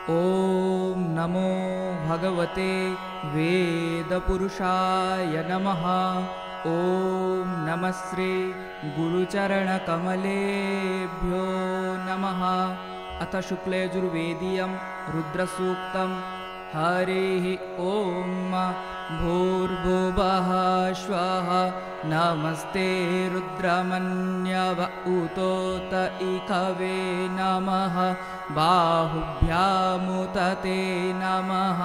ॐ नमो भगवते वेदपुरुषाय नमः। ॐ नमः श्री गुरुचरणकमलेभ्यो नमः। अथ शुक्लयजुर्वेदीयं रुद्रसूक्तं। हरिः ॐ भूर्भुवः स्वः नमस्ते रुद्रमन्यव उतोत इकवे नमः। बाहुभ्यामुतते नमः।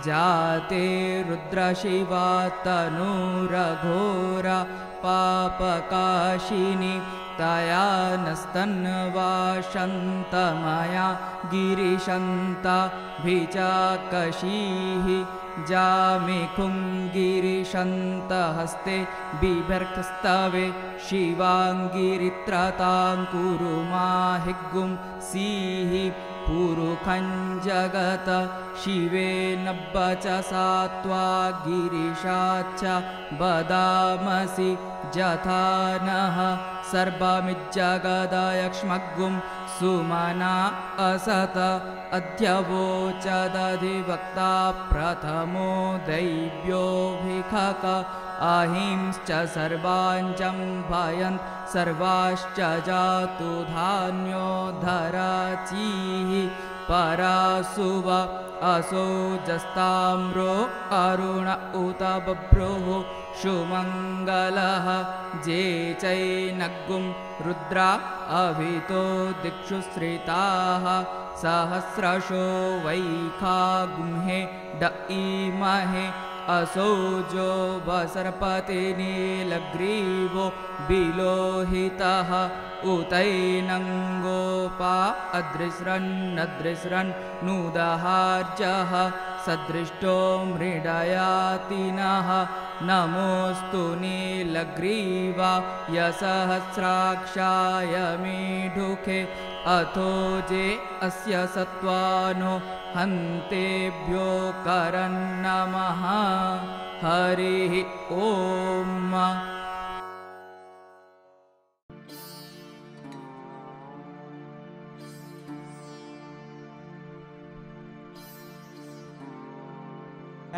जाते रुद्रशिवा तनूरघोरा पापकाशिनी तया नस्तन्वाशन्तमया गिरिशन्ता भिचाकशीः। जामिखुङ्गिरिशन्तहस्ते बिभर्गस्तवे शिवाङ्गिरित्रतां कुरु माहिगुं सीः। पुरुखं जगत शिवेनब्बचसा त्वा गिरिशाच्च वदामसि यथा नः। सर्वमिज्जगदयक्ष्मग्गुं सुमना असत अद्य वोचदधिवक्ता प्रथमो दैव्योऽभिखक। अहिंश्च सर्वाञ्चं भयन् सर्वाश्च जातु धान्यो धराचीः। परासुव असोजस्ताम्रो अरुण उत बभ्रुः सुमङ्गलः। जे चैनग्गुं रुद्रा अभितो दिक्षु श्रिताः। सहस्रशो वैखागुंहे ड ईमहे असोजो वसर्पति नीलग्रीवो बिलोहितः। उतैनङ्गोपा अदृश्रन्नदृश्रन् नूदहार्जः। सदृष्टो मृडयातिनः नमोऽस्तु नीलग्रीवा यसहस्राक्षाय मीढुखे। अथो जे अस्य सत्त्वानो हन्तेभ्यो करन्नमः। हरिः ॐ।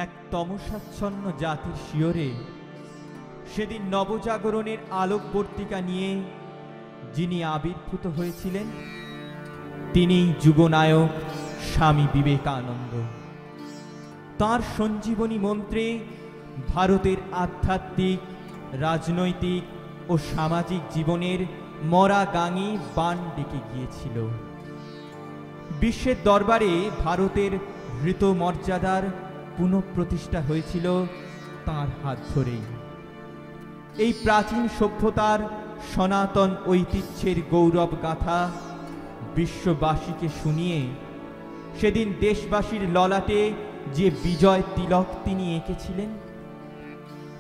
এক তমসাচ্ছন্ন জাতির শিয়রে সেদিন নবজাগরণের আলোকবর্তিকা নিয়ে যিনি আবির্ভূত হয়েছিলেন তিনি যুগনায়ক স্বামী বিবেকানন্দ। তাঁর সঞ্জীবনী মন্ত্রে ভারতের আধ্যাত্মিক, রাজনৈতিক ও সামাজিক জীবনের মরা গাঙে বান ডেকে গিয়েছিল। বিশ্বের দরবারে ভারতের হৃত মর্যাদার পুনঃপ্রতিষ্ঠা হয়েছিল তাঁর হাত ধরেই। এই প্রাচীন সভ্যতার সনাতন ঐতিহ্যের গৌরব গাথা বিশ্ববাসীকে শুনিয়ে সেদিন দেশবাসীর ললাটে যে বিজয় তিলক তিনি এঁকেছিলেন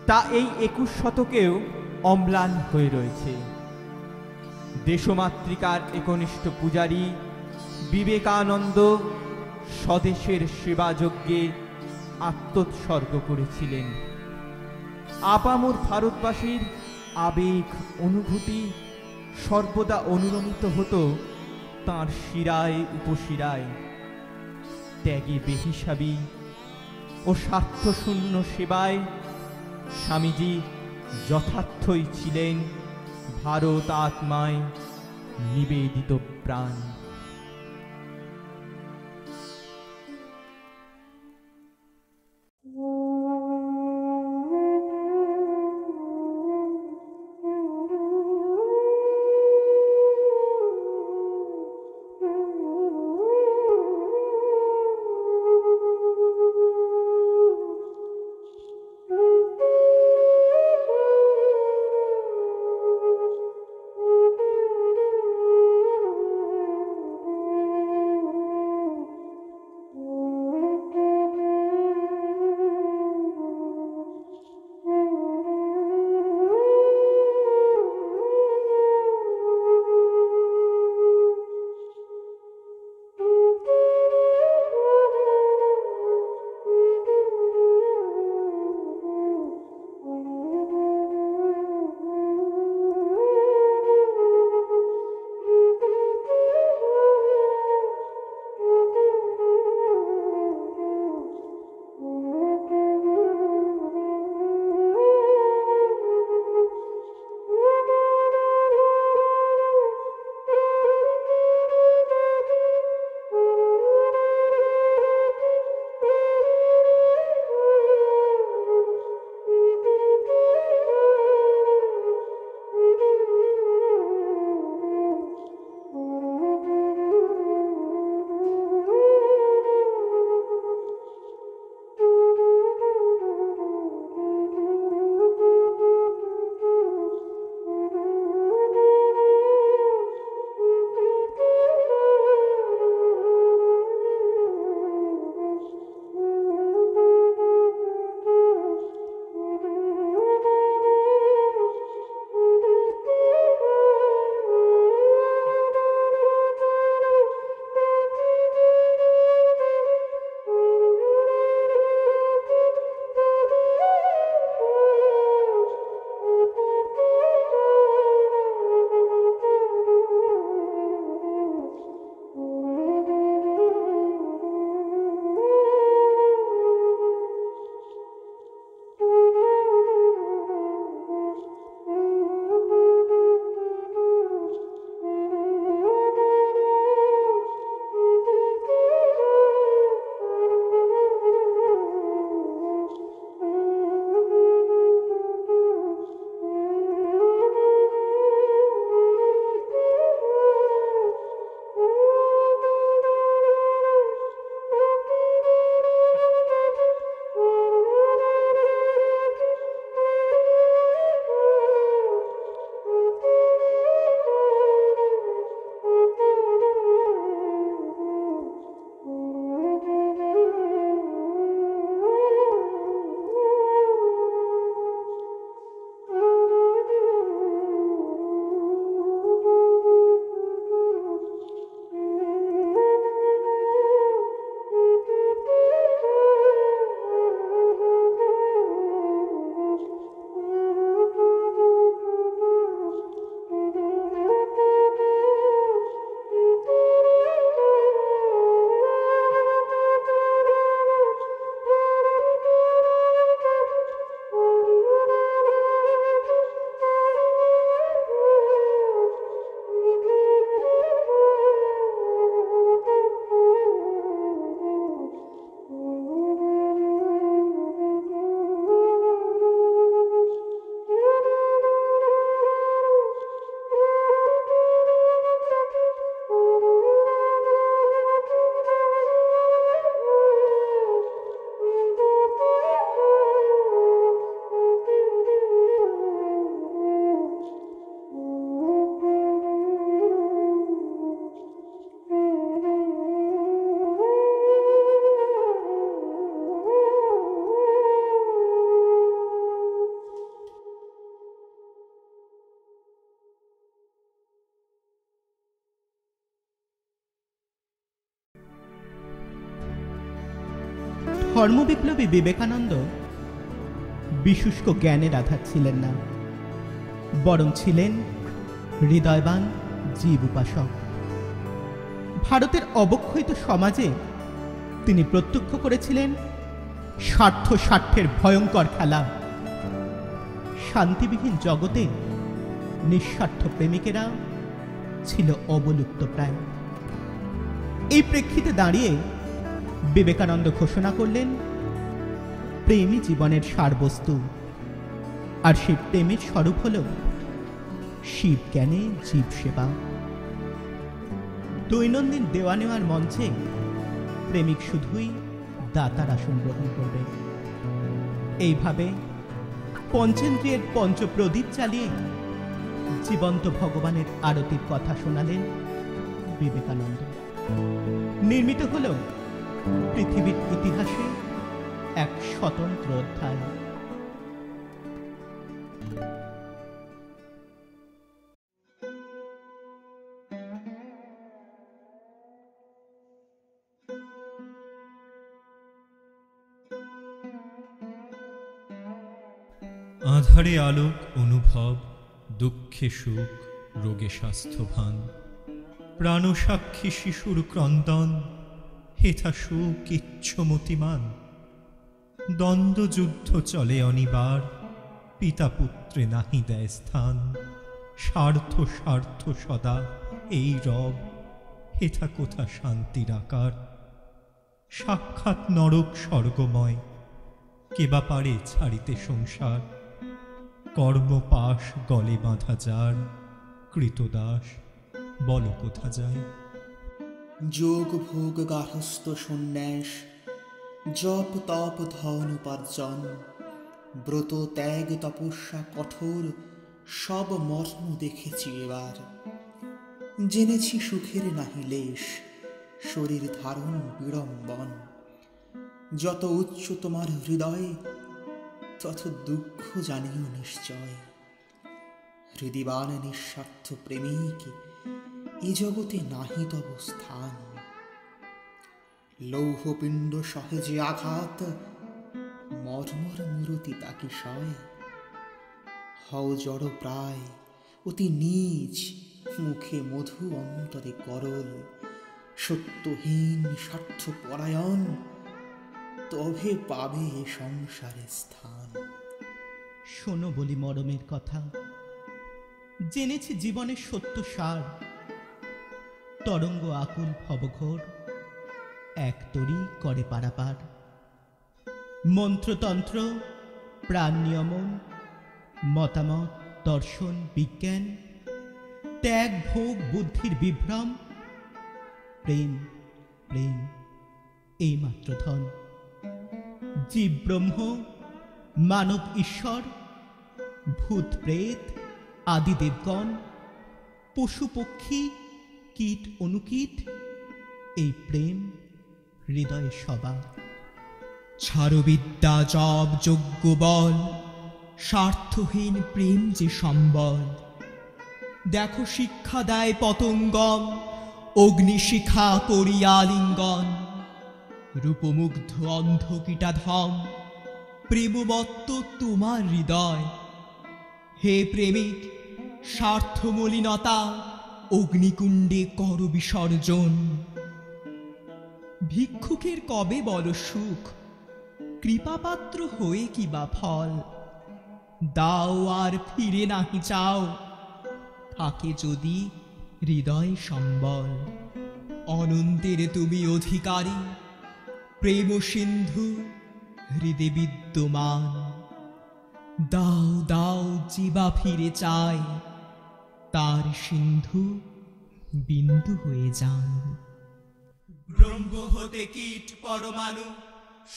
তা এই 21 শতকেও অম্লান হয়ে রয়েছে। দেশমাতৃকার একনিষ্ঠ পূজারী বিবেকানন্দ স্বদেশের সেবাযজ্ঞে আত্মোৎসর্গ করেছিলেন। আপামর ভারতবাসীর আবেগ অনুভূতি সর্বদা অনুরণিত হতো তাঁর শিরায় উপশিরায়। ত্যাগে বেহিসাবি ও স্বার্থশূন্য সেবায় স্বামীজি যথার্থই ছিলেন ভারত আত্মায় নিবেদিত প্রাণ। ধর্মবিপ্লবী বিবেকানন্দ বিশুষ্ক জ্ঞানের আধার ছিলেন না, বরং ছিলেন হৃদয়বান জীব উপাসক। ভারতের অবক্ষয়িত সমাজে তিনি প্রত্যক্ষ করেছিলেন স্বার্থের ভয়ঙ্কর খেলা। শান্তিবিহীন জগতে নিঃস্বার্থ প্রেমিকেরা ছিল অবলুপ্ত প্রায়। এই প্রেক্ষিতে দাঁড়িয়ে বিবেকানন্দ ঘোষণা করলেন, প্রেমই জীবনের সারবস্তু, আর সেই প্রেমের স্বরূপ হল শিব জ্ঞানে জীব সেবা। দৈনন্দিন দেওয়া নেওয়ার মঞ্চে প্রেমিক শুধুই দাতার আসন গ্রহণ করবে। এইভাবে পঞ্চেন্দ্রিয়ের পঞ্চপ্রদীপ চালিয়ে জীবন্ত ভগবানের আরতির কথা শোনালেন বিবেকানন্দ। নির্মিত হল পৃথিবীর ইতিহাসে এক স্বতন্ত্র অধ্যায়। আধারে আলোক অনুভব, দুঃখে সুখ, রোগে স্বাস্থ্যভান, প্রাণসাক্ষী শিশুর ক্রন্দন, হেথা সুখ ইচ্ছমতিমান। দ্বন্দ্বযুদ্ধ চলে অনিবার, পিতা পুত্রে নাহি দেয় স্থান। স্বার্থ স্বার্থ সদা এই রব, হেথা কোথা শান্তির আকার। সাক্ষাৎ নরক স্বর্গময়, কেবা পারে ছাড়িতে সংসার। কর্মপাশ গলে বাঁধা যার, কৃতদাস বল কোথা যায়। যোগ ভোগ গার্হস্থ সন্ন্যাস, জপ তপ ধন উপার্জন, ব্রত ত্যাগ তপস্যা কঠোর, সব মর্ম দেখেছি এবার। জেনেছি সুখের নাহি লেশ, শরীর ধারণ বিড়ম্বন। যত উচ্চ তোমার হৃদয়, তত দুঃখ জানিও নিশ্চয়। হৃদিবান নিঃস্বার্থ প্রেমিক, এ জগতে নাহি তব স্থান। লৌহপিণ্ড সহেজে আঘাত, মর্মর মূরতি তাকে সয়। হও জড় প্রায় অতি নীচ, মুখে মধু অন্তরে করল। সত্যহীন স্বার্থপরায়ণ, তবে পাবে এ সংসারে স্থান। শোনো বলি মরমের কথা, জেনেছি জীবনের সত্য সার। তরঙ্গ আকুল ভবঘোর, এক তরি করে পারাপার। মন্ত্রতন্ত্র প্রাণ নিয়মন, মতামত দর্শন বিজ্ঞান। ত্যাগ ভোগ বুদ্ধির বিভ্রম, প্রেম প্রেম এই মাত্র ধন। জীব ব্রহ্ম, মানব ঈশ্বর, ভূত প্রেত আদি দেবগণ, পশু পক্ষী কীট অনুকীট, এই প্রেম হৃদয়ে সবার। ছাড়ো বিদ্যা জব যজ্ঞ বল, স্বার্থহীন প্রেম যে সম্বল। দেখো শিক্ষা দেয় পতঙ্গম, অগ্নিশিখা করিয়া লিঙ্গন। রূপমুগ্ধ অন্ধ কীটাধম, প্রেমবত্ত তোমার হৃদয়। হে প্রেমিক, স্বার্থমলিনতা অগ্নিকুণ্ডে কর বিসর্জন। ভিক্ষুকের কবে বল সুখ, কৃপাপাত্র হয়ে কি বা ফল। দাও আর ফিরে নাহি চাও, থাকে যদি হৃদয় সম্বল। অনন্তের তুমি অধিকারী, প্রেম সিন্ধু হৃদে বিদ্যমান। দাও দাও জীবা ফিরে চায়, তার সিন্ধু বিন্দু হয়ে যান। ব্রহ্ম হতে কীট পরমাণু,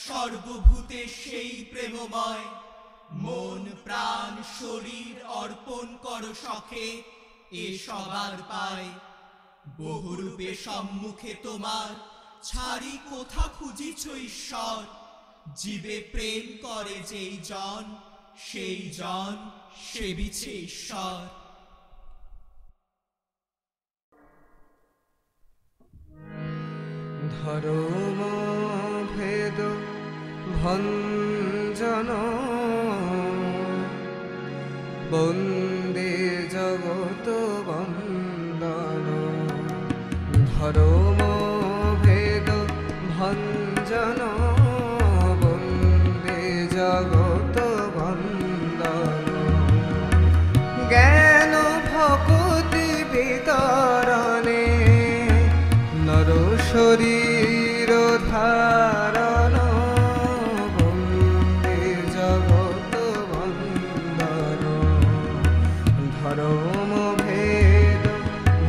সর্বভূতে সেই প্রেমময়। মন প্রাণ শরীর অর্পণ কর সখে, এ সবার পায়। বহুরূপে সম্মুখে তোমার, ছাড়ি কোথা খুঁজিছ ঈশ্বর। জীবে প্রেম করে যেই জন, সেই জন সেবিছে ঈশ্বর। ধর্ম ভেদ ভঞ্জন বন্দে জগত বন্দন ধর্ম ভেদ ভঞ্জন বন্দে জগত বন্দন জ্ঞান ভক্তি বিতরণে নর শরীর ধারণ বন্দে জগত বন্দন ধর্ম ভেদ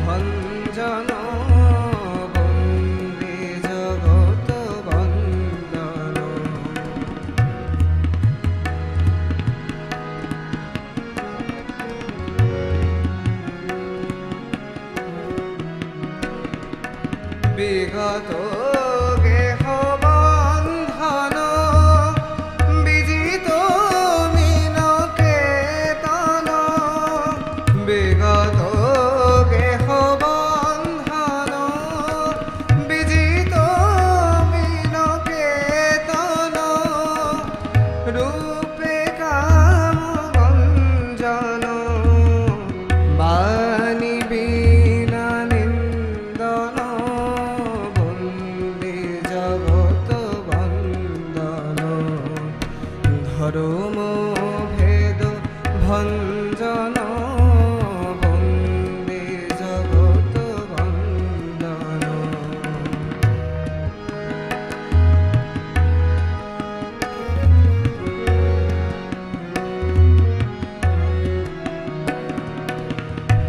ভঞ্জন বন্দে জগত বন্দন বিগত গেহ বন্ধন বিজিত মিন কেতন বিগত গেহ বন্ধন বিজিত মিন কেতন রূপে কাম ভঞ্জন বাণী বিনা নিন্দন বন্দে জগত বন্দন ধর্ম ভেদ ভঞ্জন বন্দে জগত বন্দন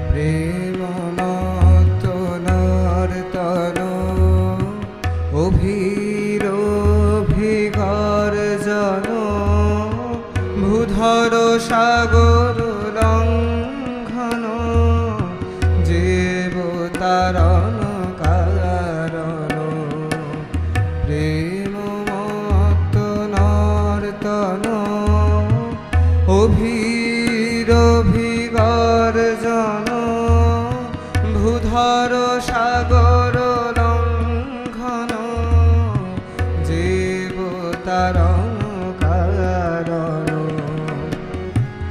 প্রেম মত নর্তন অভীর ভিগর্জন ভূধর সাগর লঙ্ঘন জীব তারণ কারণ প্রেম মত নর্তন অভীর ভিগর্জন ভূধর সাগর লঙ্ঘন জীব তারণ কারণ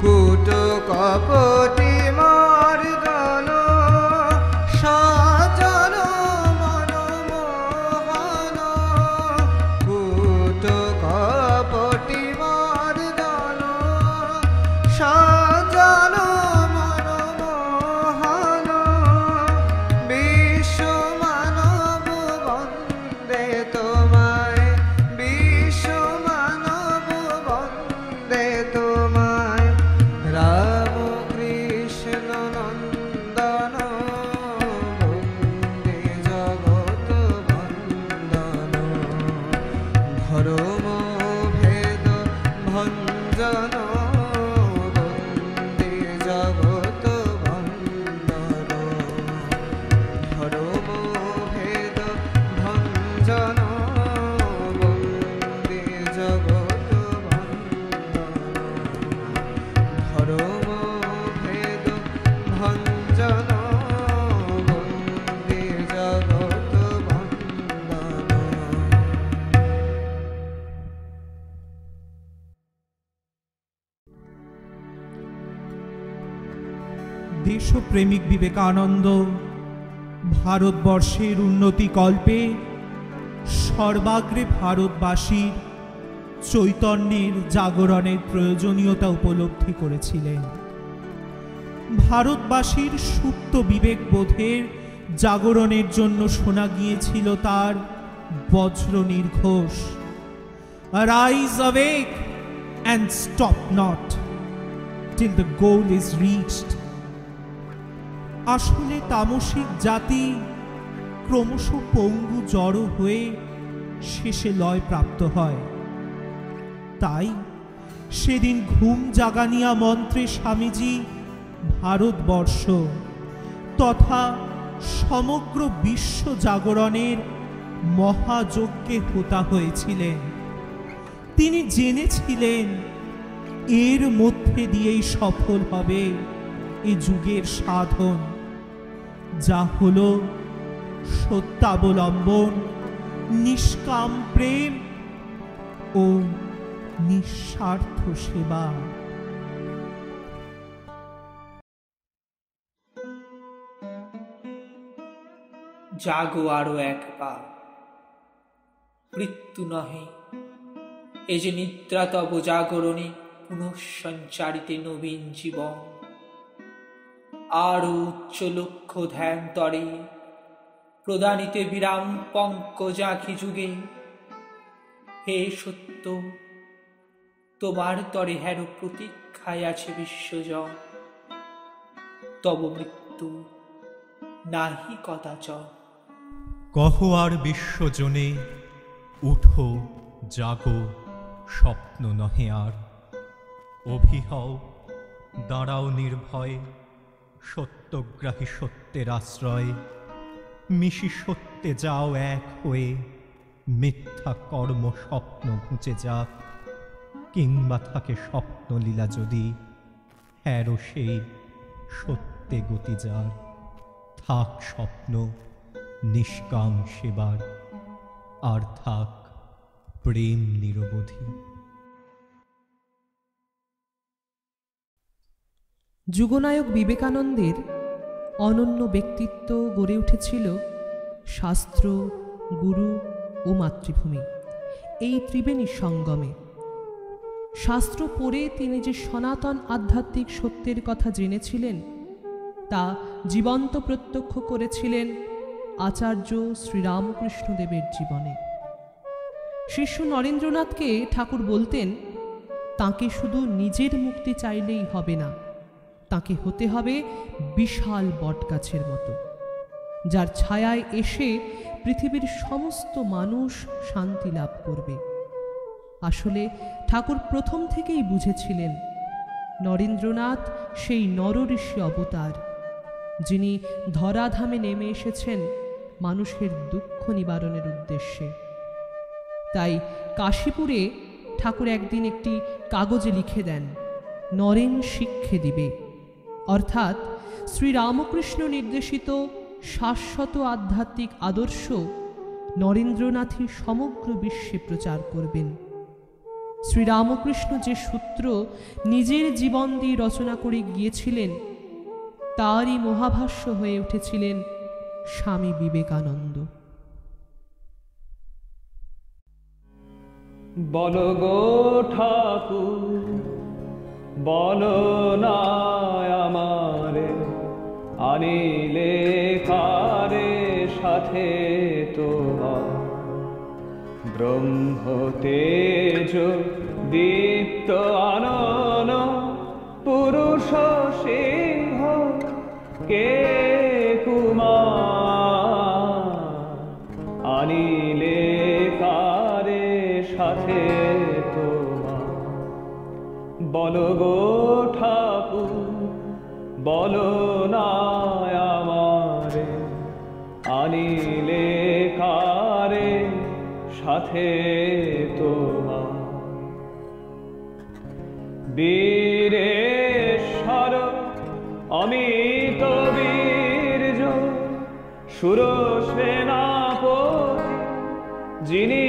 কূট কপটি মর্দন সজন মনমোহন কূট কপটি মর্দন সজন মনমোহন বিশ্ব মানব বন্দে তোমায় বিশ্ব মানব বন্দে তোমায় রাম কৃষ্ণ নন্দন বন্দে জগত বন্দন ধর্ম ভেদ ভঞ্জন বন্দে জগত বন্দন ধর্ম ভেদ ভঞ্জন বন্দে জগত বন্দন ধর্ম ভেদ ভঞ্জন বন্দে জগত বন্দন দেশপ্রেমিক বিবেকানন্দ ভারতবর্ষের উন্নতি কল্পে সর্বাগ্রে ভারতবাসীর চৈতন্যের জাগরণের প্রয়োজনীয়তা উপলব্ধি করেছিলেন। ভারতবাসীর সুপ্ত বিবেকবোধের জাগরণের জন্য শোনা গিয়েছিল তার বজ্র নির্ঘোষ, Arise, awake, and stop not till the goal is reached. আসলে তামসিক জাতি ক্রমশ পঙ্গু জড়ো হয়ে শেষে লয় প্রাপ্ত হয়। তাই সেদিন ঘুম জাগানিয়া মন্ত্রে স্বামীজি ভারতবর্ষ তথা সমগ্র বিশ্ব জাগরণের মহাযজ্ঞে হোতা হয়েছিলেন। তিনি জেনেছিলেন এর মধ্যে দিয়েই সফল হবে এ যুগের সাধন, যা হলো সত্যাবলম্বন, নিষ্কাম প্রেম ও নিঃস্বার্থ সেবা। জাগো আরো একবার, মৃত্যু নহে এ যে নিদ্রা তব জাগরণে পুনঃসঞ্চারিতে নবীন জীবন। আরো উচ্চ লক্ষ্য ধ্যান তরে প্রদানিতে বিরাম পঙ্কজাখি যুগে। হে সত্য, তোমার তরে হের প্রতীক্ষায় আছে বিশ্বজন, তব মৃত্যু নাহি কদাচন। কহ আর বিশ্বজনে, উঠো জাগো, স্বপ্ন নহে আর। অভিহও, দাঁড়াও নির্ভয়ে, সত্যগ্রাহী সত্যের আশ্রয়ে। মিশি সত্যে যাও এক হয়ে, মিথ্যা কর্ম স্বপ্ন ঘুচে যাক। কিংবা থাকে স্বপ্নলীলা যদি, হ্যারো সেই সত্যে গতি যার। থাক স্বপ্ন নিষ্কাম সেবার, আর থাক প্রেম নিরবধি। যুগনায়ক বিবেকানন্দের অনন্য ব্যক্তিত্ব গড়ে উঠেছিল শাস্ত্র, গুরু ও মাতৃভূমি এই ত্রিবেণীর সঙ্গমে। শাস্ত্র পড়ে তিনি যে সনাতন আধ্যাত্মিক সত্যের কথা জেনেছিলেন তা জীবন্ত প্রত্যক্ষ করেছিলেন আচার্য শ্রীরামকৃষ্ণদেবের জীবনে। শিষ্য নরেন্দ্রনাথকে ঠাকুর বলতেন, তাকে শুধু নিজের মুক্তি চাইলেই হবে না, তাকে হতে হবে বিশাল বটগাছের মতো, যার ছায়ায় এসে পৃথিবীর সমস্ত মানুষ শান্তি লাভ করবে। আসলে ঠাকুর প্রথম থেকেই বুঝেছিলেন নরেন্দ্রনাথ সেই নরঋষি অবতার, যিনি ধরাধামে নেমে এসেছেন মানুষের দুঃখ নিবারণের উদ্দেশ্যে। তাই কাশীপুরে ঠাকুর একদিন একটি কাগজে লিখে দেন, নরেন শিক্ষে দিবে, অর্থাৎ শ্রীরামকৃষ্ণ নির্দেশিত শাশ্বত আধ্যাত্মিক আদর্শ নরেন্দ্রনাথই সমগ্র বিশ্বে প্রচার করবেন। শ্রীরামকৃষ্ণ যে সূত্র নিজের জীবন দিয়ে রচনা করে গিয়েছিলেন তারই মহাভাষ্য হয়ে উঠেছিলেন স্বামী বিবেকানন্দ। বলো গো ঠাকুর, বলো না আমারে, আনিলে কারে সাথে তোমার। ব্রহ্ম তেজ দীপ্ত আনন পুরুষ সিংহ কে কুমার। আনিলে কারে সাথে তোমার। বলো গো ঠাকুর, বলো না আমারে, আনিলে কারে সাথে তোমার। বীরেশ্বর অমিত বীর্য সুর সেনাপতি যিনি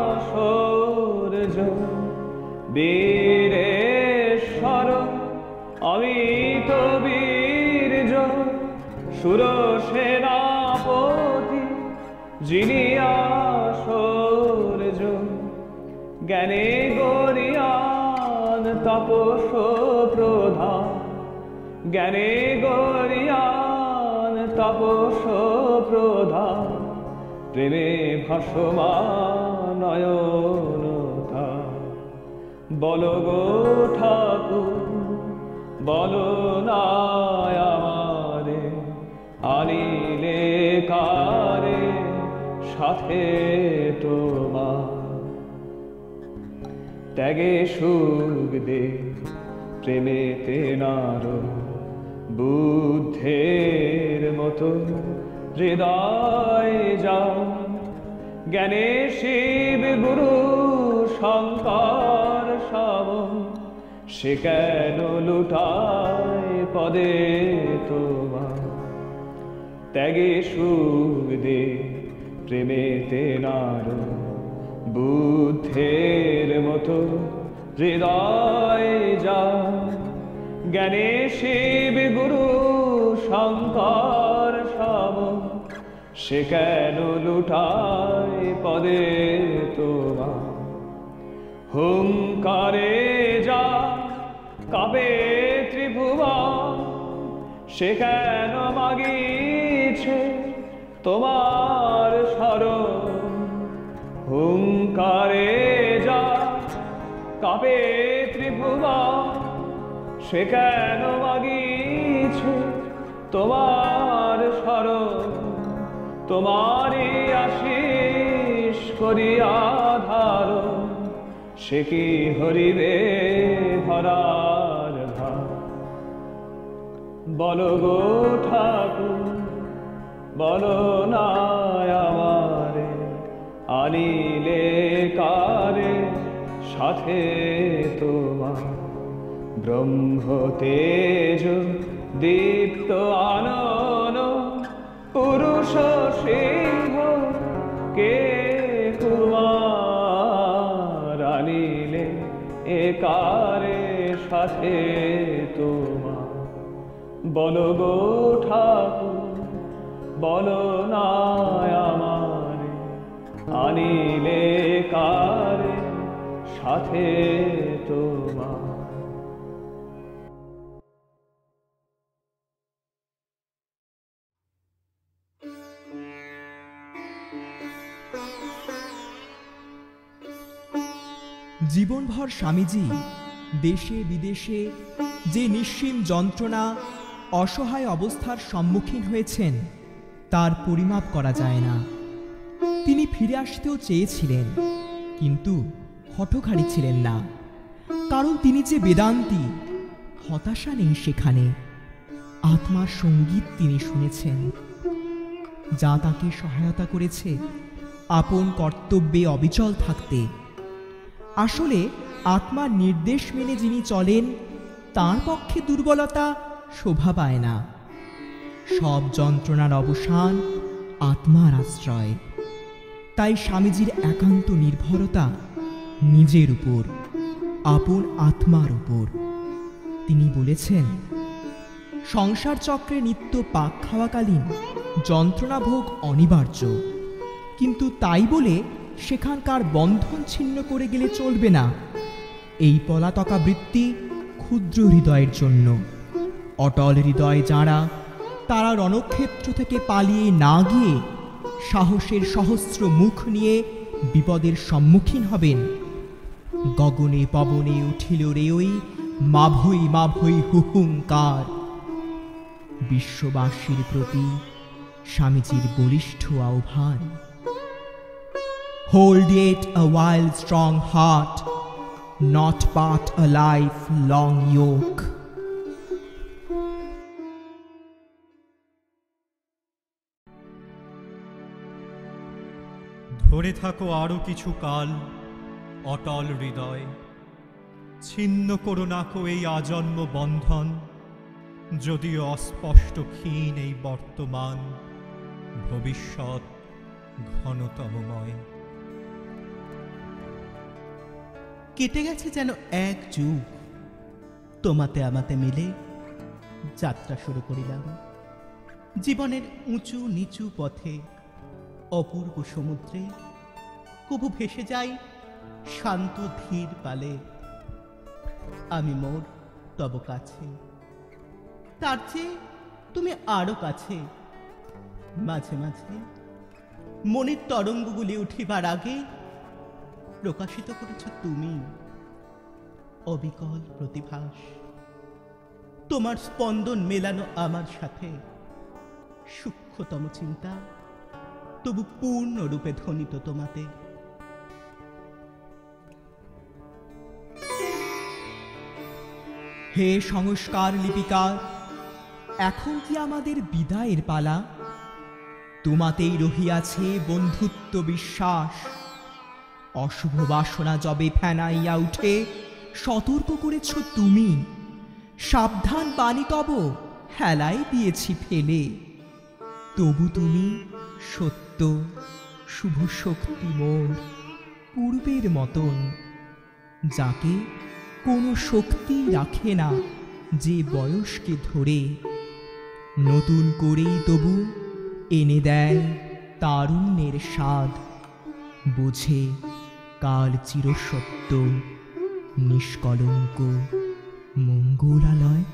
আশৌর্য। বীরেশ্বর অমিত বীর্য সুর সেনাপতি যিনি আশৌর্য। জ্ঞানে গরিয়ান তাপস প্রধান, জ্ঞানে গরিয়ান তাপস প্রধান। প্রেমে ভাসমান নয়নতা। বলো গো ঠাকুর, বলো না আমারে, আনিলে কারে সাথে তোমার। ত্যাগে সুখ দে প্রেমেতে নার, বুদ্ধের মতো হৃদয় যা। জ্ঞানে শিব গুরু শঙ্কর শ্রাবণ, সে কেন লুটায় পদে তোমার। ত্যাগে সুখ দে প্রেমেতে নার, বুদ্ধের মতো হৃদয় যা, জ্ঞানে শিব গুরু শঙ্কর সম, সে কেন লুটায় পদে তোমার? হুঙ্কারে যা কাবে ত্রিভুবন, সে কেন মাগিছে তোমার শরণ? হুঙ্কারে যা কাবে ত্রিভুবন, সে কেন মাগিছে তোমার শরণ? তোমারই আশিস করিয়া ধারণ, সে কি হরিবে ধরার ধার? বলো গো ঠাকুর, বলো না আমারে, আনিলে কারে সাথে তোমার? ব্রহ্ম তেজ দীপ্ত আনন, পুরুষ সিংহ কে কুমার? আনিলে একারে সাথে তোমার? বলো গো ঠাকুর, বলো না আমারে, আনিলে কারে সাথে তোমার? জীবনভর স্বামীজি দেশে বিদেশে যে নিঃসীম যন্ত্রণা, অসহায় অবস্থার সম্মুখীন হয়েছেন তার পরিমাপ করা যায় না। তিনি ফিরে আসতেও চেয়েছিলেন, কিন্তু হঠকারী ছিলেন না, কারণ তিনি যে বেদান্তি। হতাশা নেই সেখানে, আত্মার সঙ্গীত তিনি শুনেছেন, যা তাকে সহায়তা করেছে আপন কর্তব্যে অবিচল থাকতে। আসলে আত্মার নির্দেশ মেনে যিনি চলেন তার পক্ষে দুর্বলতা শোভা পায় না। সব যন্ত্রণার অবসান আত্মার আশ্রয়। তাই স্বামীজির একান্ত নির্ভরতা নিজের উপর, আপন আত্মার উপর। তিনি বলেছেন, সংসার চক্রে নিত্য পাক খাওয়াকালীন যন্ত্রণা ভোগ অনিবার্য, কিন্তু তাই বলে সেখানকার বন্ধন ছিন্ন করে গেলে চলবে না। এই পলাতকা বৃত্তি ক্ষুদ্র হৃদয়ের জন্য। অটল হৃদয় যাঁরা, তারা রণক্ষেত্র থেকে পালিয়ে না গিয়ে সাহসের সহস্র মুখ নিয়ে বিপদের সম্মুখীন হবেন। গগনে পবনে উঠিল রে ওই মাভৈ মাভৈ হুহুঙ্কার। বিশ্ববাসীর প্রতি স্বামীজির বলিষ্ঠ আহ্বান। Hold yet a while, strong heart, not but a life-long yoke. ধরে থাকো আরো কিছু কাল অটল হৃদয়, ছিন্ন করো নাকো এই আজন্ম বন্ধন। যদিও অস্পষ্ট ক্ষীণ এই বর্তমান, ভবিষ্যৎ ঘনতমময়। কেটে গেছে যেন এক যুগ, তোমাতে আমাতে মিলে যাত্রা শুরু করিলাম। জীবনের উঁচু নিচু পথে, অপূর্ব সমুদ্রে কবু ভেসে যাই শান্ত ধীর পালে। আমি মোর তব কাছে, তার চেয়ে তুমি আরো কাছে। মাঝে মাঝে মনের তরঙ্গগুলি উঠিবার আগে প্রকাশিত করেছ তুমি অবিকল প্রতিভাস। তোমার স্পন্দন মেলানো আমার সাথে, সূক্ষ্মতম চিন্তা তবু পূর্ণরূপে ধ্বনিত তোমাতে। হে সংস্কার লিপিকার, এখন কি আমাদের বিদায়ের পালা? তোমাতেই রহিয়াছে বন্ধুত্ব বিশ্বাস। অশুভ বাসনা যবে ফেনাইয়া উঠে সতর্ক করেছ তুমি। সাবধান বাণী তব হেলাই দিয়েছি ফেলে। তবু তুমি সত্য শুভ শক্তি মোর, পূর্বের মতন, যাকে কোনো শক্তি রাখে না যে বয়সকে ধরে, নতুন করেই তবু এনে দেয় তারুণ্যের স্বাদ, বোঝে কাল চিরসত্য নিষ্কলঙ্ক মঙ্গলালয়।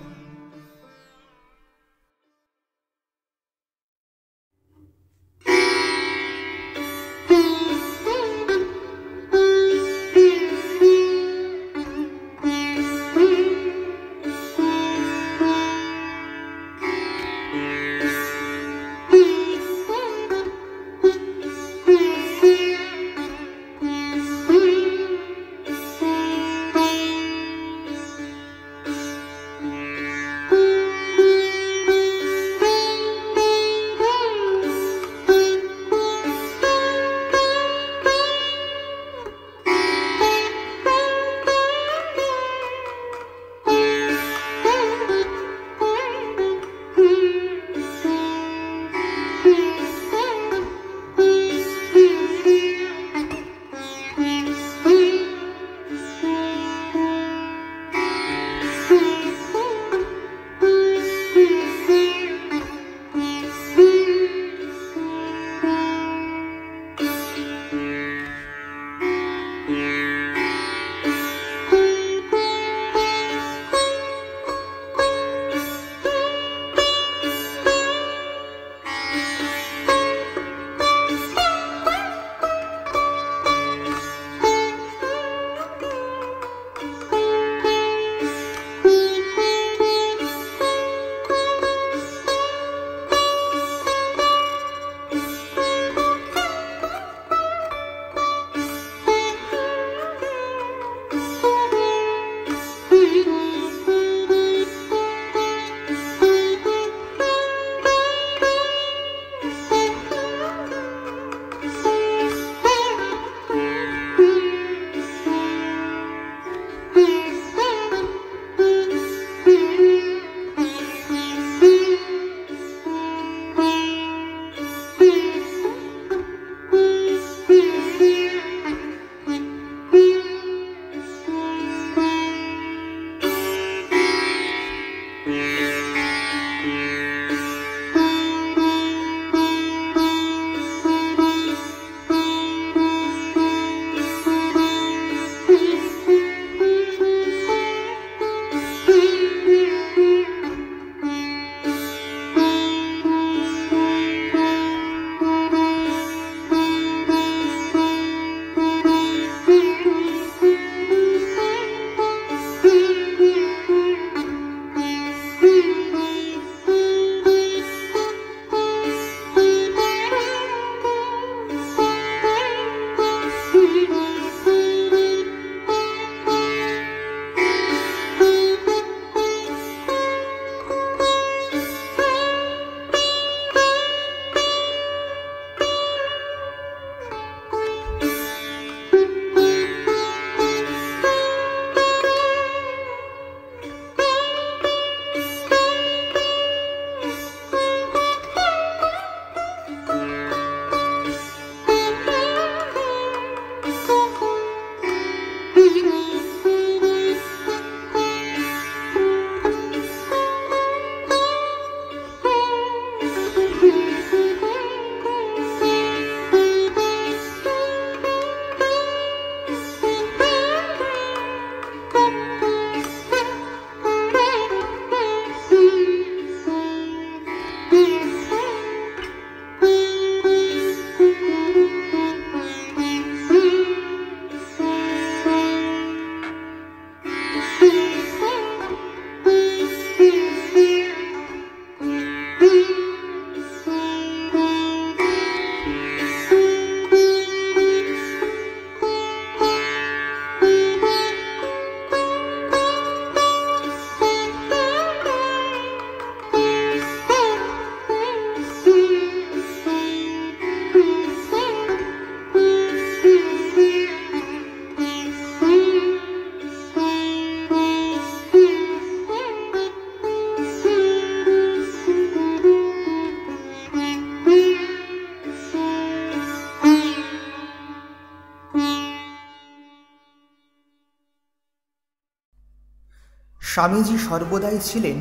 স্বামীজি সর্বদাই ছিলেন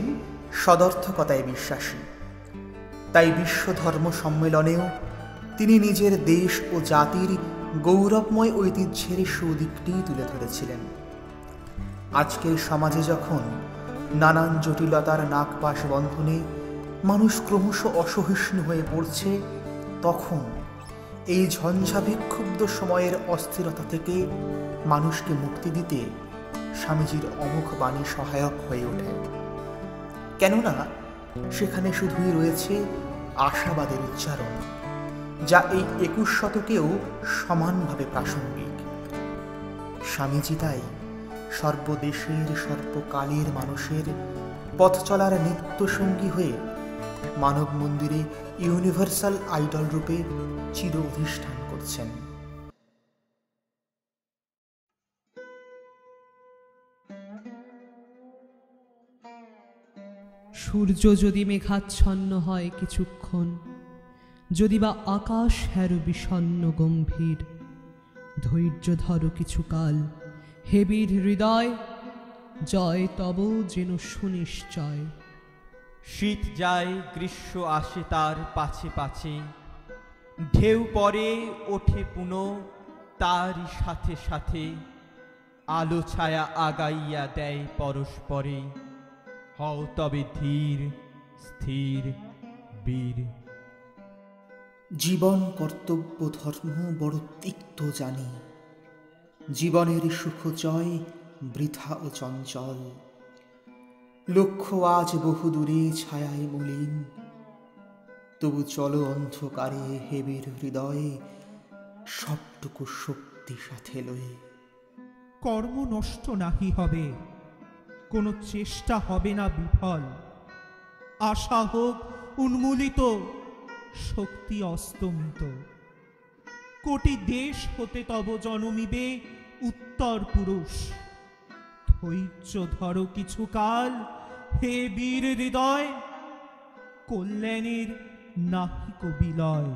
সদর্থকতায় বিশ্বাসী। তাই বিশ্ব ধর্ম সম্মেলনেও তিনি নিজের দেশ ও জাতির গৌরবময় ঐতিহ্যের সুদিকটি তুলে ধরেছিলেন। আজকের সমাজে যখন নানান জটিলতার নাগপাশ বন্ধনে মানুষ ক্রমশ অসহিষ্ণু হয়ে পড়ছে, তখন এই ঝঞ্ঝা বিক্ষুব্ধ সময়ের অস্থিরতা থেকে মানুষকে মুক্তি দিতে স্বামীজির অমোঘ বাণী সহায়ক হয়ে ওঠে। কেননা সেখানে শুধুই রয়েছে আশাবাদের উচ্চারণ, যা এই 21 শতকেও সমানভাবে প্রাসঙ্গিক। স্বামীজি তাই সর্বদেশের সর্বকালের মানুষের পথ চলার নিত্যসঙ্গী হয়ে মানব মন্দিরে ইউনিভার্সাল আইডল রূপে চির অধিষ্ঠান করছেন। সূর্য যদি মেঘাচ্ছন্ন হয় কিছুক্ষণ, যদি বা আকাশ হ্যারো বিষণ্ণ গম্ভীর, ধৈর্য ধরো কিছুকাল হে বীর হৃদয়, জয় তব যেন সুনিশ্চয়। শীত যায় গ্রীষ্ম আসে তার পাছে পাছে, ঢেউ পরে ওঠে পুনঃ তারই সাথে সাথে, আলো ছায়া আগাইয়া দেয় পরস্পরে, হও তবে ধীর স্থির বীর। জীবন কর্তব্য ধর্ম বড় তিক্ত জানি, জীবনের সুখ জয় বৃথা ও চঞ্চল, লক্ষ্য আজ বহুদূরে ছায়ায় মলিন, তবু চলো অন্ধকারে হে বীর হৃদয়ে, সবটুকু শক্তি সাথে লয়ে। কর্ম নষ্ট নাহি হবে, কোনো চেষ্টা হবে না বিফল, আশা হোক উন্মূলিত, শক্তি অস্তমিত, কোটি দেশ হতে তব জনমিবে উত্তর পুরুষ, ধৈর্য ধরো কিছুকাল হে বীর হৃদয়, কল্যাণের নাহিক বিলয়।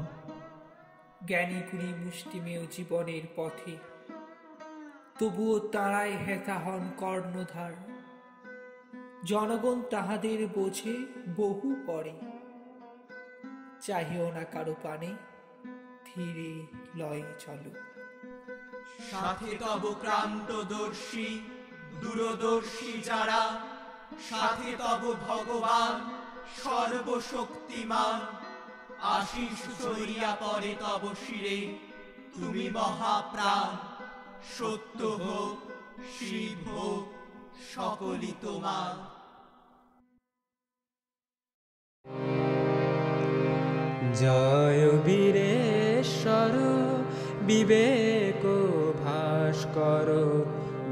জ্ঞানী গুণী মুষ্টিমেয় জীবনের পথে, তবুও তারাই হেথা হন কর্ণধার, জনগণ তাহাদের বোঝে বহু পরে, চাহিও না কারো পানে, ধীরে লয়ে চলো। সাথে তব ক্রান্তদর্শী দূরদর্শী যারা, সাথে তব ভগবান সর্বশক্তিমান, আশিস ছড়িয়া পড়ে তব শিরে, তুমি মহাপ্রাণ, সত্য হোক শিব হোক সকলই তোমার। জয় বীরেশ্বর বিবেক ভাস্কর,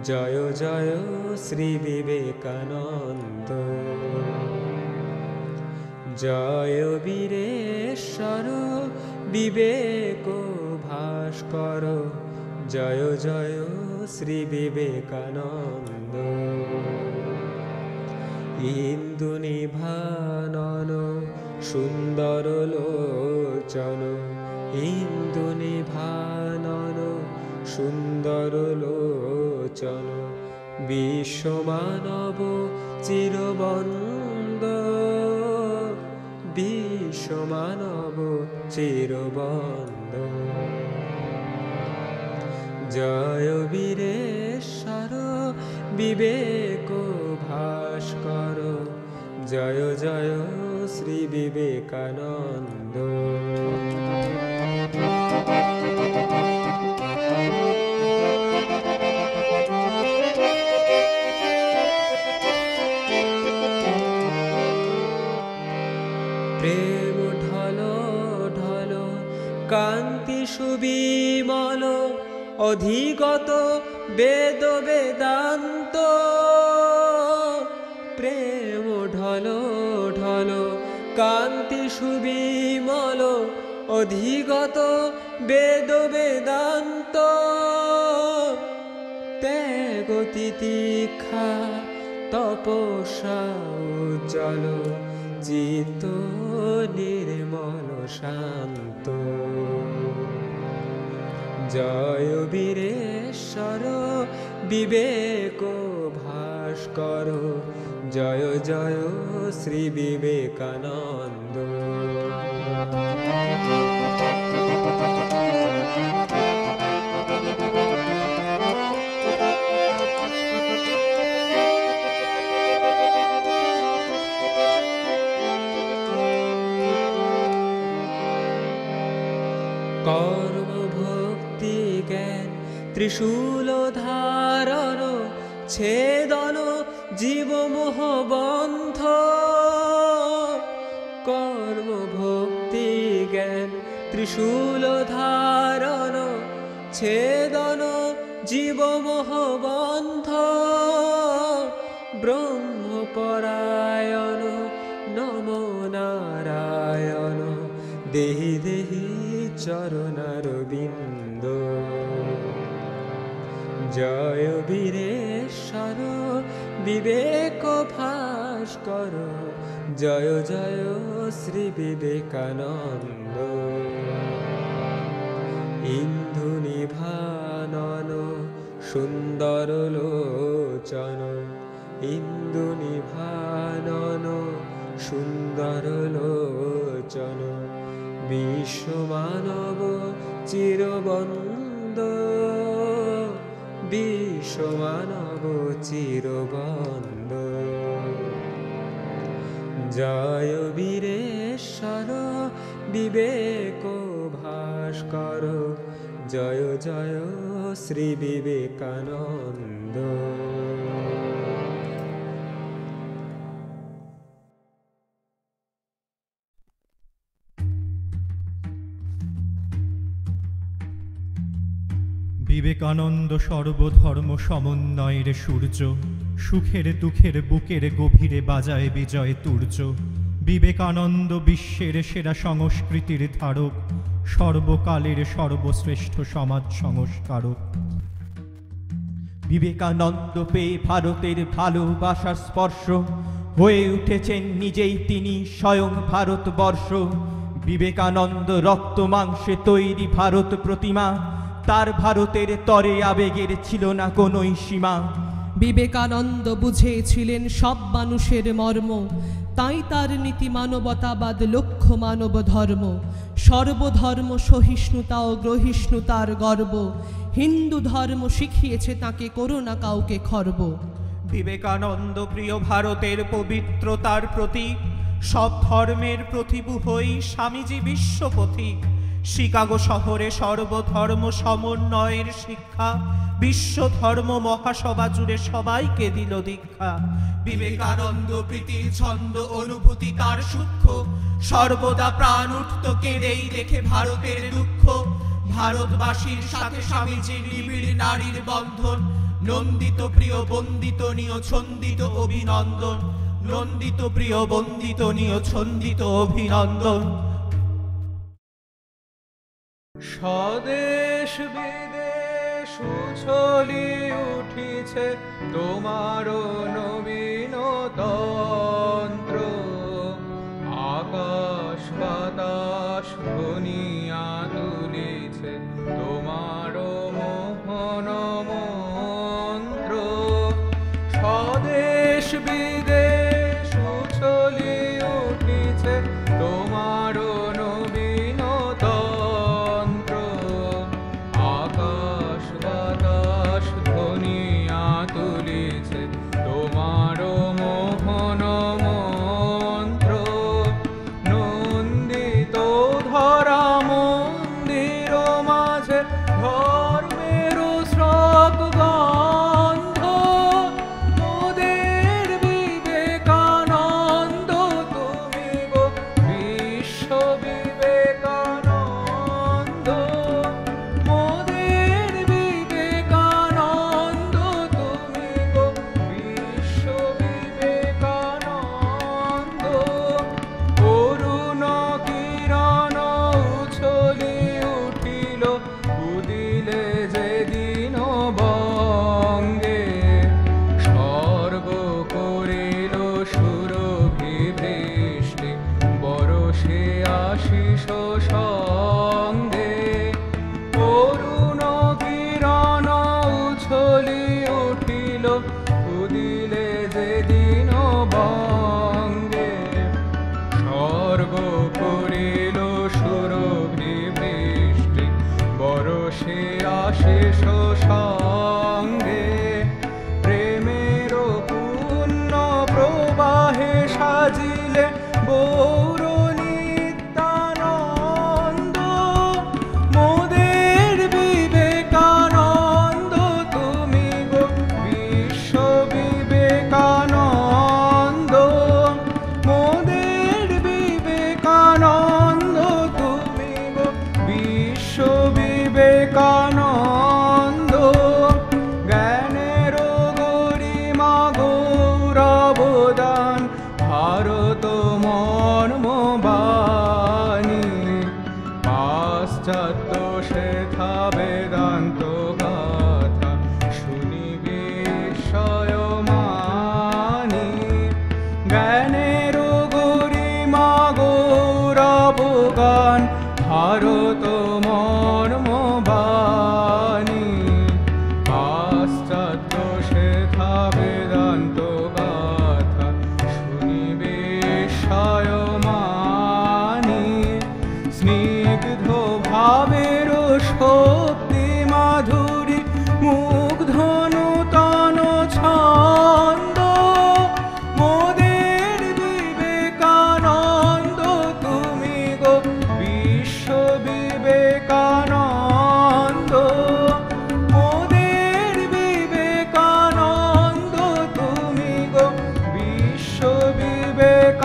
জয় জয় শ্রী বিবেকানন্দ। জয় বীরেশ্বর বিবেক ভাস্কর, জয় জয় শ্রী বিবেকানন্দ। ইন্দু নিভানন সুন্দর লোচন, ইন্দু নিভানন সুন্দর লোচন, বিশ্বমানব চিরবন্দ, বিশ্বমানব চিরবন্দ। জয় বীরেশ্বর বিবেক ভাস্কর, জয় জয় শ্রী বিবেকানন্দ। প্রেম ঢল ঢল কান্তি সুবিমল, অধিগত বেদ বেদান্ত। প্রেম ঢল ঢল কান্তি সুবিমল, অধিগত বেদ বেদান্ত। ত্যাগ তিতিক্ষা তপস্যা উজ্জ্বল, চিত্ত নির্মল শান্ত। জয় বীরেশ্বর বিবেক ভাস্কর, জয় জয় শ্রী বিবেকানন্দ। কর্ম ভক্তি জ্ঞান ত্রিশূল ধারণ ছেদন জীবমোহ বন্ধ। কর্ম ভক্তি জ্ঞান ত্রিশূল ধারণ ছেদন জীবমোহ বন্ধ। ব্রহ্মপরায়ণ নমো নারায়ণ দেহি দেহি চরণারবিন্দ। জয় বীরেশ্বর বিবেক ভাস্কর জয় জয় শ্রী বিবেকানন্দ। ইন্দু নিভানন সুন্দর লোচন ইন্দু নিভানন সুন্দর লোচন বিশ্বমানব চিরবন্দ। বিশ্বমানব চিরবন্দ। জয় বীরেশ্বর বিবেক ভাস্কর জয় জয় শ্রী বিবেকানন্দ। বিবেকানন্দ সর্বধর্ম সমন্বয়ের সূর্য, সুখের দুঃখের বুকের গভীরে বাজায় বিজয় তুর্য। বিবেকানন্দ বিশ্বের সেরা সংস্কৃতির ধারক, সর্বকালের সর্বশ্রেষ্ঠ সমাজ সংস্কারক। বিবেকানন্দ পেয়ে ভারতের ভালোবাসার স্পর্শ, হয়ে উঠেছেন নিজেই তিনি স্বয়ং ভারতবর্ষ। বিবেকানন্দ রক্ত মাংসে তৈরি ভারত প্রতিমা, তার ভারতের তরে আবেগের ছিল না কোনোই সীমা। বিবেকানন্দ বুঝেছিলেন সব মানুষের মর্ম, তাই তার নীতি মানবতাবাদ, লক্ষ্য মানব ধর্ম। সর্বধর্ম সহিষ্ণুতা ও গ্রহিষ্ণুতার গর্ব, হিন্দু ধর্ম শিখিয়েছে তাকে করোনা কাউকে খর্ব। বিবেকানন্দ প্রিয় ভারতের পবিত্রতার প্রতীক, সব ধর্মের প্রতিভু হই স্বামীজি বিশ্বপথিক। শিকাগো শহরে সর্বধর্ম সমন্বয়ের শিক্ষা, বিশ্ব ধর্ম মহাসভা জুড়ে সবাইকে দিল দীক্ষা। বিবেকানন্দ প্রীতির ছন্দ অনুভূতি তার সূক্ষ্ম, সর্বদা প্রাণ উঠত কেঁদেই দেখে ভারতের দুঃখ। ভারতবাসীর সাথে স্বামীজির নিবিড় নারীর বন্ধন, নন্দিত প্রিয় বন্দিত নিয় ছন্দিত অভিনন্দন। নন্দিত প্রিয় বন্দিত নিয় ছন্দিত অভিনন্দন। স্বদেশ বিদেশ উছলি উঠিছে তোমারও নবীন তন্ত্র। আকাশ বাতাস ধ্বনিয়া তুলিছে তোমারও মোহন মন্ত্র। স্বদেশ বিদেশ উছলি উঠিছে তোমারও নবীন তন্ত্র। আকাশ বাতাস ধ্বনিয়া তুলিছে তোমারও মোহন মন্ত্র। নন্দিত ধরা মন্দির মাঝে ধর্মের স্রোত গন্ধ। মোদের বিবেকানন্দ তুমি গো বিশ্ব বিবেকানন্দ। মোদের বিবেকানন্দ তুমি গো বিশ্ব বিবেকানন্দ। অরুণ কিরণ উছলি উঠিল উদিলে যেদিন বঙ্গে। স্বর্গ করিল সুরভি বৃষ্টি বরষে আশিস সঙ্গে। অরুণ কিরণ উছলি উঠিল উদিলে যেদিন দান ভারত মর্মবাণী পাশ্চাত্য শেখা বেদান্ত গাথা শুনি বিস্ময়মানি জ্ঞানের গরিমা গৌরব গান ভারত মর্মবাণী পাশ্চাত্য শেখা বেদান্ত গাথা শুনি বিস্ময়মানি স্নিগ্ধ ভাবের শক্তি মাধুরী মুগ্ধ নূতন ছন্দ মোদের বিবেকানন্দ তুমি গো বিশ্ব বিবেকানন্দ মোদের বিবেকানন্দ তুমি গো বিশ্ব বিবেকানন্দ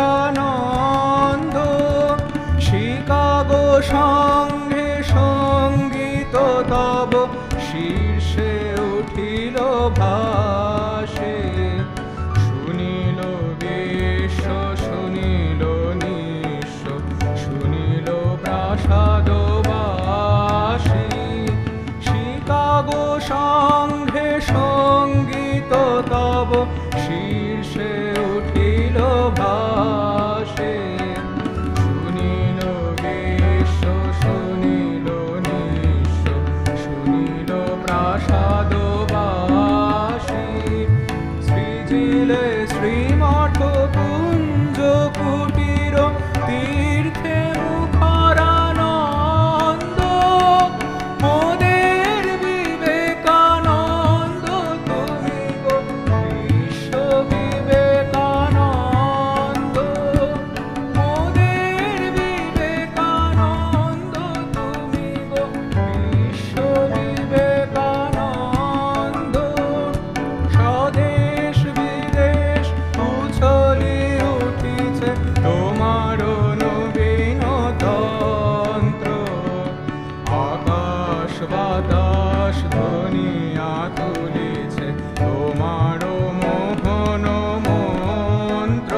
শিকাগো সঙ্গে সঙ্গীত তব শীর্ষে উঠিল ভাসে শুনিল বিশ্ব শুনিল নিঃস্ব শুনিল প্রাসাদবাসী শিকাগো সঙ্গে সঙ্গীত তব শীর্ষে উঠিল ভাসে শুনিল বিশ্ব শুনিল নিঃস্ব শুনিল প্রাসাদবাসী সৃজিলে শ্রীমঠ কুঞ্জ কুটির তীর্থে মুখরানন্দ মোদের বিবেকানন্দ তুমি গো বিশ্ব বিবেকানন্দ মোদের বিবেকানন্দ তুমি গো বিশ্ব বিবেকানন্দ স্বদেশ বিদেশ উছলি উঠিছে তোমার নবীন তন্ত্র আকাশ বাতাস ধ্বনিয়া তুলিছে তোমার মোহন মন্ত্র